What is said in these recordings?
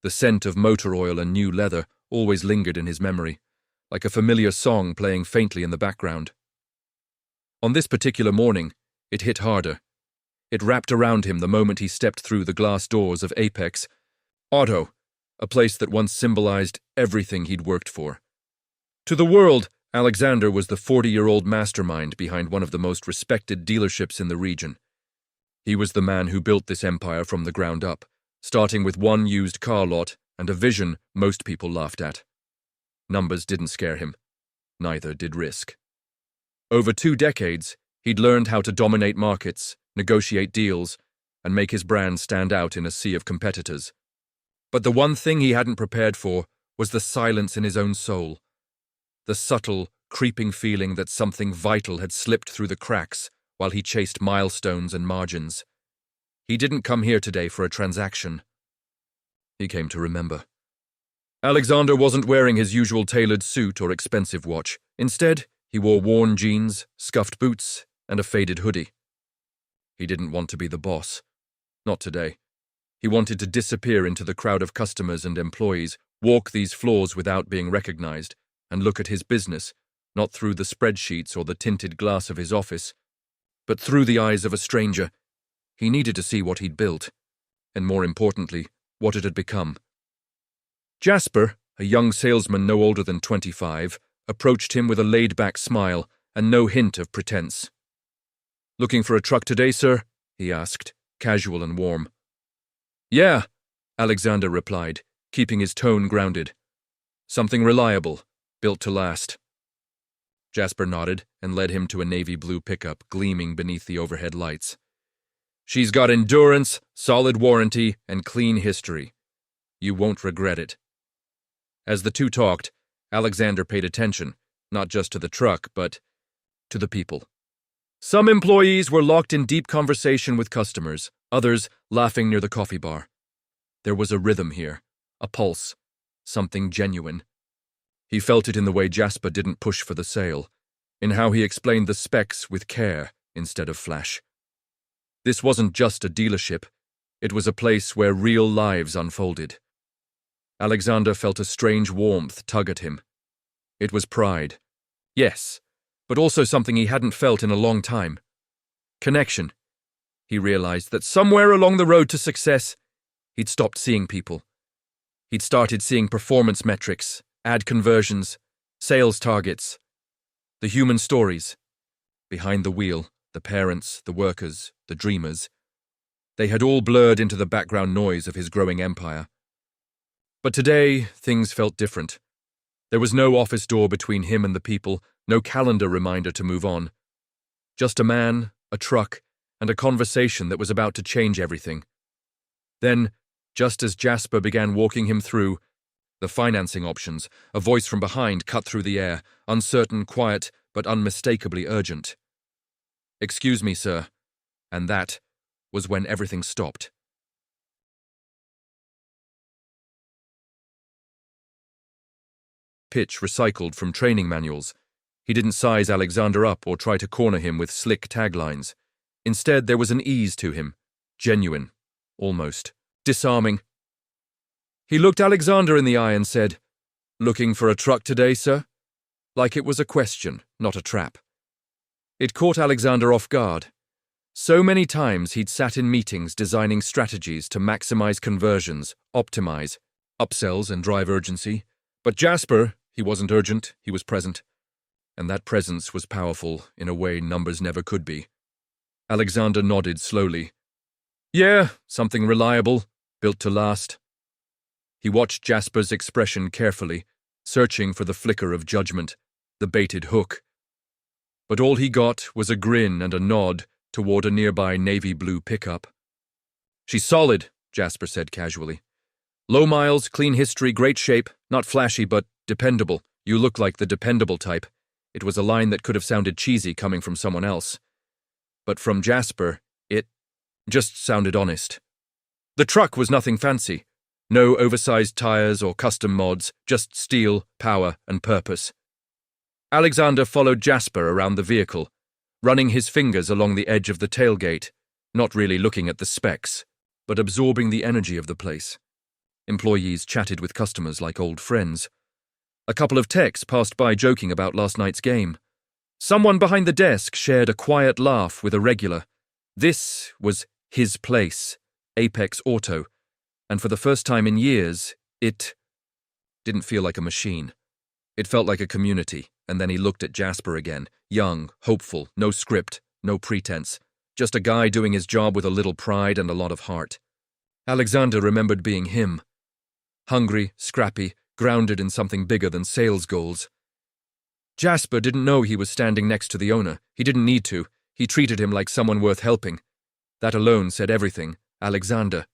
The scent of motor oil and new leather always lingered in his memory, like a familiar song playing faintly in the background. On this particular morning, it hit harder. It wrapped around him the moment he stepped through the glass doors of Apex Auto, a place that once symbolized everything he'd worked for. To the world, Alexander was the 40-year-old mastermind behind one of the most respected dealerships in the region. He was the man who built this empire from the ground up, starting with one used car lot and a vision most people laughed at. Numbers didn't scare him. Neither did risk. Over 2 decades, he'd learned how to dominate markets, negotiate deals, and make his brand stand out in a sea of competitors. But the one thing he hadn't prepared for was the silence in his own soul. The subtle, creeping feeling that something vital had slipped through the cracks while he chased milestones and margins. He didn't come here today for a transaction. He came to remember. Alexander wasn't wearing his usual tailored suit or expensive watch. Instead, he wore worn jeans, scuffed boots, and a faded hoodie. He didn't want to be the boss. Not today. He wanted to disappear into the crowd of customers and employees, walk these floors without being recognized, and look at his business, not through the spreadsheets or the tinted glass of his office, but through the eyes of a stranger. He needed to see what he'd built, and more importantly, what it had become. Jasper, a young salesman no older than 25, approached him with a laid-back smile and no hint of pretense. "Looking for a truck today, sir?" he asked, casual and warm. "Yeah," Alexander replied, keeping his tone grounded. "Something reliable, built to last." Jasper nodded and led him to a navy blue pickup gleaming beneath the overhead lights. "She's got endurance, solid warranty, and clean history. You won't regret it." As the two talked, Alexander paid attention, not just to the truck, but to the people. Some employees were locked in deep conversation with customers, others laughing near the coffee bar. There was a rhythm here, a pulse, something genuine. He felt it in the way Jasper didn't push for the sale, in how he explained the specs with care instead of flash. This wasn't just a dealership, it was a place where real lives unfolded. Alexander felt a strange warmth tug at him. It was pride. Yes, but also something he hadn't felt in a long time. Connection. He realized that somewhere along the road to success, he'd stopped seeing people. He'd started seeing performance metrics, ad conversions, sales targets, the human stories. Behind the wheel, the parents, the workers, the dreamers. They had all blurred into the background noise of his growing empire. But today, things felt different. There was no office door between him and the people, no calendar reminder to move on. Just a man, a truck, and a conversation that was about to change everything. Then, just as Jasper began walking him through the financing options, a voice from behind cut through the air, uncertain, quiet, but unmistakably urgent. "Excuse me, sir." And that was when everything stopped. Pitch recycled from training manuals. He didn't size Alexander up or try to corner him with slick taglines. Instead, there was an ease to him, genuine, almost disarming. He looked Alexander in the eye and said, "Looking for a truck today, sir?" Like it was a question, not a trap. It caught Alexander off guard. So many times he'd sat in meetings designing strategies to maximize conversions, optimize, upsells and drive urgency. But Jasper, he wasn't urgent, he was present. And that presence was powerful in a way numbers never could be. Alexander nodded slowly. "Yeah, something reliable, built to last." He watched Jasper's expression carefully, searching for the flicker of judgment, the baited hook. But all he got was a grin and a nod toward a nearby navy blue pickup. "She's solid," Jasper said casually. "Low miles, clean history, great shape, not flashy but dependable. You look like the dependable type." It was a line that could have sounded cheesy coming from someone else. But from Jasper, it just sounded honest. The truck was nothing fancy. No oversized tires or custom mods, just steel, power, and purpose. Alexander followed Jasper around the vehicle, running his fingers along the edge of the tailgate, not really looking at the specs, but absorbing the energy of the place. Employees chatted with customers like old friends. A couple of techs passed by joking about last night's game. Someone behind the desk shared a quiet laugh with a regular. This was his place, Apex Auto, and for the first time in years, it didn't feel like a machine. It felt like a community, and then he looked at Jasper again, young, hopeful, no script, no pretense, just a guy doing his job with a little pride and a lot of heart. Alexander remembered being him. Hungry, scrappy, grounded in something bigger than sales goals. Jasper didn't know he was standing next to the owner. He didn't need to. He treated him like someone worth helping. That alone said everything. Alexander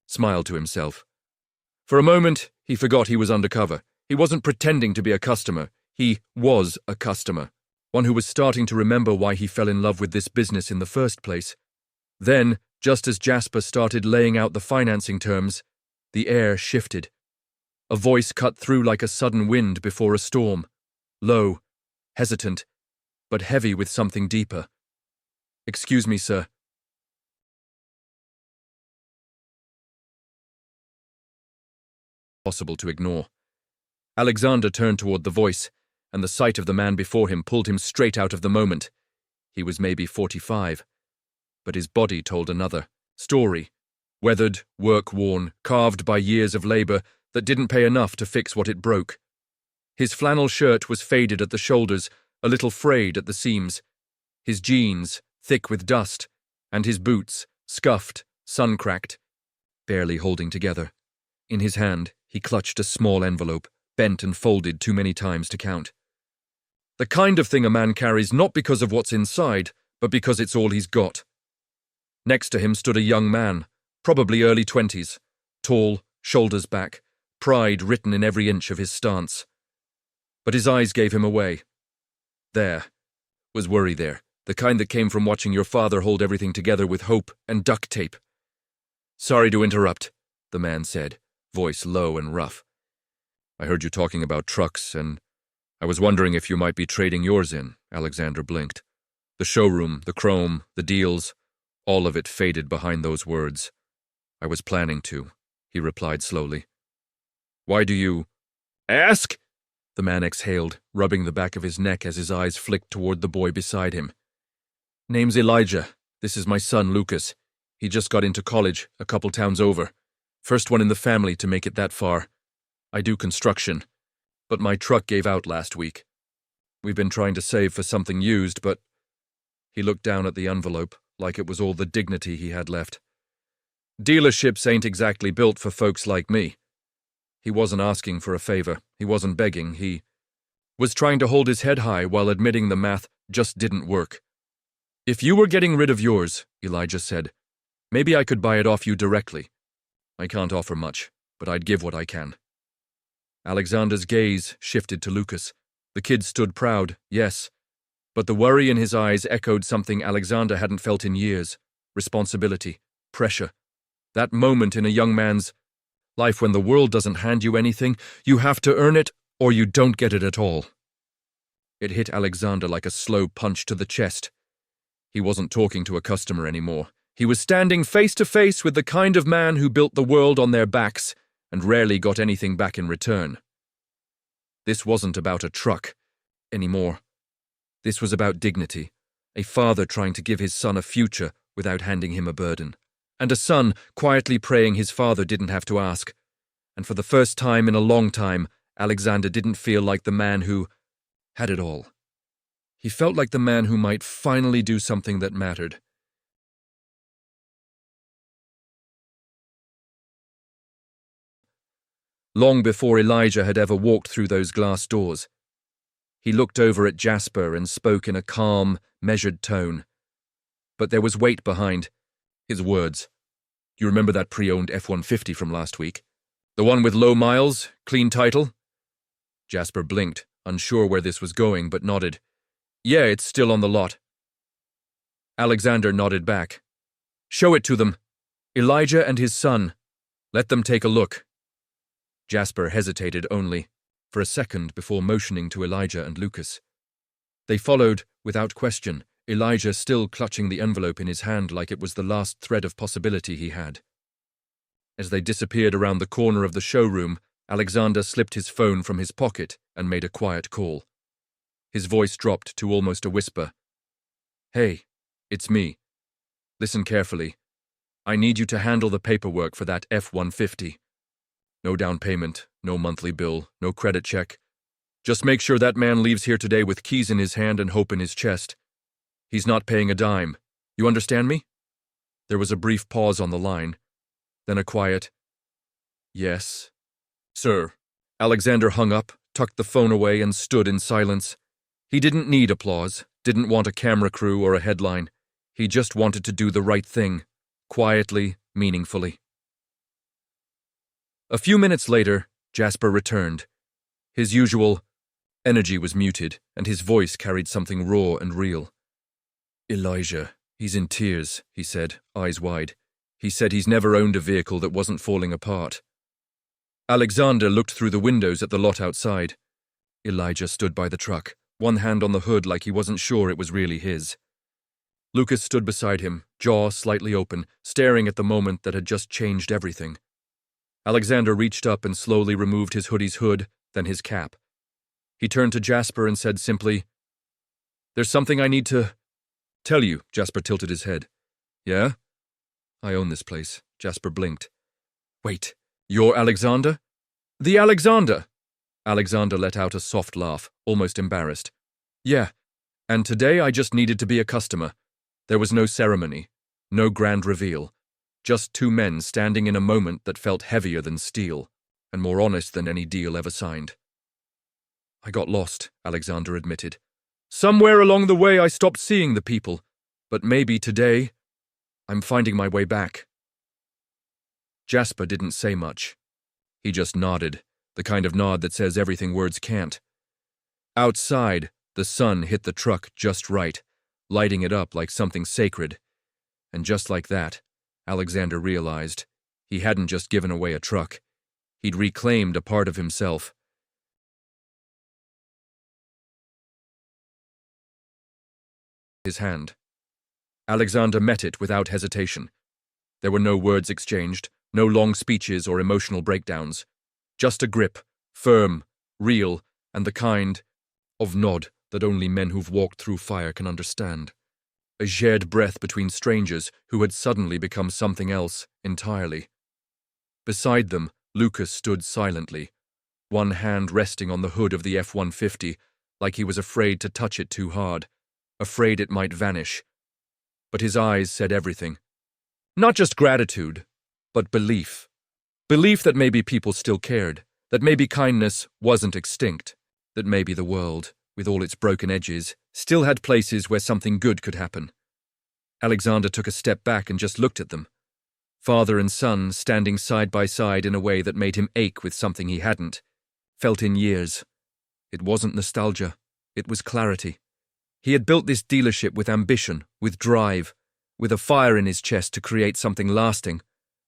smiled to himself. For a moment, he forgot he was undercover. He wasn't pretending to be a customer. He was a customer, one who was starting to remember why he fell in love with this business in the first place. Then, just as Jasper started laying out the financing terms, the air shifted. A voice cut through like a sudden wind before a storm. Low, hesitant, but heavy with something deeper. "Excuse me, sir." Possible to ignore. Alexander turned toward the voice, and the sight of the man before him pulled him straight out of the moment. He was maybe 45, but his body told another story. Weathered, work-worn, carved by years of labor that didn't pay enough to fix what it broke. His flannel shirt was faded at the shoulders, a little frayed at the seams. His jeans, thick with dust, and his boots, scuffed, sun-cracked, barely holding together. In his hand, he clutched a small envelope, bent and folded too many times to count. The kind of thing a man carries not because of what's inside, but because it's all he's got. Next to him stood a young man, probably early 20s, tall, shoulders back, pride written in every inch of his stance. But his eyes gave him away. There was worry there, the kind that came from watching your father hold everything together with hope and duct tape. "Sorry to interrupt," the man said, voice low and rough. "I heard you talking about trucks, and I was wondering if you might be trading yours in." Alexander blinked. The showroom, the chrome, the deals, all of it faded behind those words. "I was planning to," he replied slowly. "Why do you ask?" The man exhaled, rubbing the back of his neck as his eyes flicked toward the boy beside him. "Name's Elijah. This is my son, Lucas. He just got into college, a couple towns over. First one in the family to make it that far. I do construction, but my truck gave out last week. We've been trying to save for something used, but..." He looked down at the envelope, like it was all the dignity he had left. "Dealerships ain't exactly built for folks like me." He wasn't asking for a favor. He wasn't begging. He was trying to hold his head high while admitting the math just didn't work. "If you were getting rid of yours," Elijah said, "maybe I could buy it off you directly. I can't offer much, but I'd give what I can." Alexander's gaze shifted to Lucas. The kid stood proud, yes, but the worry in his eyes echoed something Alexander hadn't felt in years: responsibility, pressure. That moment in a young man's life when the world doesn't hand you anything, you have to earn it, or you don't get it at all. It hit Alexander like a slow punch to the chest. He wasn't talking to a customer anymore. He was standing face to face with the kind of man who built the world on their backs and rarely got anything back in return. This wasn't about a truck anymore. This was about dignity, a father trying to give his son a future without handing him a burden, and a son quietly praying his father didn't have to ask. And for the first time in a long time, Alexander didn't feel like the man who had it all. He felt like the man who might finally do something that mattered. Long before Elijah had ever walked through those glass doors, he looked over at Jasper and spoke in a calm, measured tone. But there was weight behind his words. "You remember that pre-owned F-150 from last week? The one with low miles, clean title?" Jasper blinked, unsure where this was going, but nodded. "Yeah, it's still on the lot." Alexander nodded back. "Show it to them. Elijah and his son. Let them take a look." Jasper hesitated only for a second before motioning to Elijah and Lucas. They followed, without question, Elijah still clutching the envelope in his hand like it was the last thread of possibility he had. As they disappeared around the corner of the showroom, Alexander slipped his phone from his pocket and made a quiet call. His voice dropped to almost a whisper. "Hey, it's me. Listen carefully. I need you to handle the paperwork for that F-150. No down payment, no monthly bill, no credit check. Just make sure that man leaves here today with keys in his hand and hope in his chest. He's not paying a dime. You understand me?" There was a brief pause on the line, then a quiet, "Yes, sir." Alexander hung up, tucked the phone away, and stood in silence. He didn't need applause, didn't want a camera crew or a headline. He just wanted to do the right thing, quietly, meaningfully. A few minutes later, Jasper returned. His usual energy was muted, and his voice carried something raw and real. "Elijah, he's in tears," he said, eyes wide. "He said he's never owned a vehicle that wasn't falling apart." Alexander looked through the windows at the lot outside. Elijah stood by the truck, one hand on the hood like he wasn't sure it was really his. Lucas stood beside him, jaw slightly open, staring at the moment that had just changed everything. Alexander reached up and slowly removed his hoodie's hood, then his cap. He turned to Jasper and said simply, "There's something I need to tell you." Jasper tilted his head. "Yeah? I own this place." Jasper blinked. "Wait, you're Alexander?" "The Alexander!" Alexander let out a soft laugh, almost embarrassed. "Yeah, and today I just needed to be a customer. There was no ceremony, no grand reveal, just two men standing in a moment that felt heavier than steel, and more honest than any deal ever signed." "I got lost," Alexander admitted. "Somewhere along the way I stopped seeing the people, but maybe today I'm finding my way back." Jasper didn't say much. He just nodded, the kind of nod that says everything words can't. Outside, the sun hit the truck just right, lighting it up like something sacred. And just like that, Alexander realized he hadn't just given away a truck. He'd reclaimed a part of himself. His hand. Alexander met it without hesitation. There were no words exchanged, no long speeches or emotional breakdowns. Just a grip, firm, real, and the kind of nod that only men who've walked through fire can understand. A shared breath between strangers who had suddenly become something else entirely. Beside them, Lucas stood silently, one hand resting on the hood of the F-150, like he was afraid to touch it too hard, afraid it might vanish. But his eyes said everything. Not just gratitude, but belief. Belief that maybe people still cared, that maybe kindness wasn't extinct, that maybe the world, with all its broken edges, still had places where something good could happen. Alexander took a step back and just looked at them. Father and son standing side by side in a way that made him ache with something he hadn't felt in years. It wasn't nostalgia, it was clarity. He had built this dealership with ambition, with drive, with a fire in his chest to create something lasting.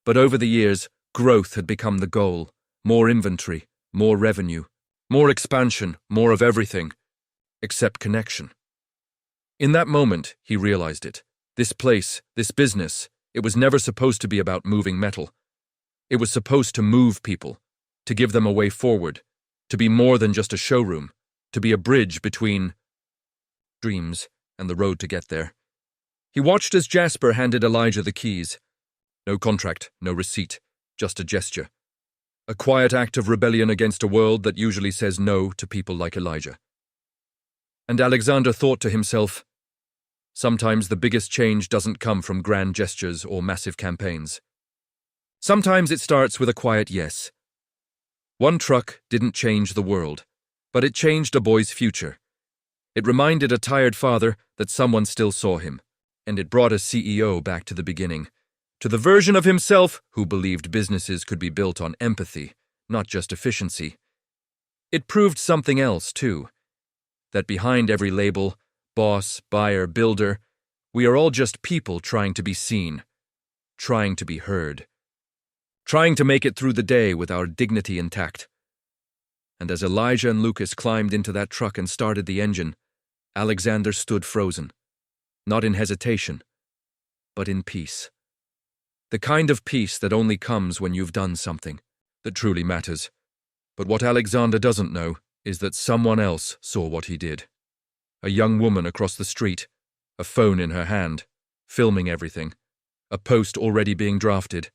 But over the years, growth had become the goal. More inventory, more revenue, more expansion, more of everything, except connection. In that moment, he realized it. This place, this business, it was never supposed to be about moving metal. It was supposed to move people, to give them a way forward, to be more than just a showroom, to be a bridge between dreams and the road to get there. He watched as Jasper handed Elijah the keys. No contract, no receipt, just a gesture. A quiet act of rebellion against a world that usually says no to people like Elijah. And Alexander thought to himself, sometimes the biggest change doesn't come from grand gestures or massive campaigns. Sometimes it starts with a quiet yes. One truck didn't change the world, but it changed a boy's future. It reminded a tired father that someone still saw him, and it brought a CEO back to the beginning, to the version of himself who believed businesses could be built on empathy, not just efficiency. It proved something else, too, that behind every label, boss, buyer, builder, we are all just people trying to be seen, trying to be heard, trying to make it through the day with our dignity intact. And as Elijah and Lucas climbed into that truck and started the engine, Alexander stood frozen, not in hesitation, but in peace. The kind of peace that only comes when you've done something that truly matters. But what Alexander doesn't know is that someone else saw what he did. A young woman across the street, a phone in her hand, filming everything, a post already being drafted.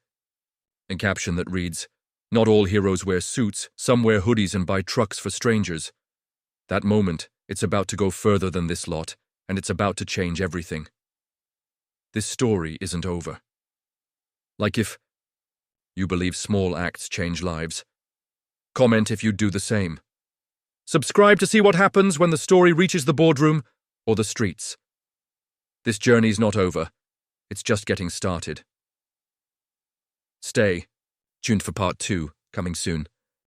A caption that reads, "Not all heroes wear suits, some wear hoodies and buy trucks for strangers." That moment, it's about to go further than this lot, and it's about to change everything. This story isn't over. Like if you believe small acts change lives. Comment if you'd do the same. Subscribe to see what happens when the story reaches the boardroom or the streets. This journey's not over. It's just getting started. Stay tuned for part 2, coming soon.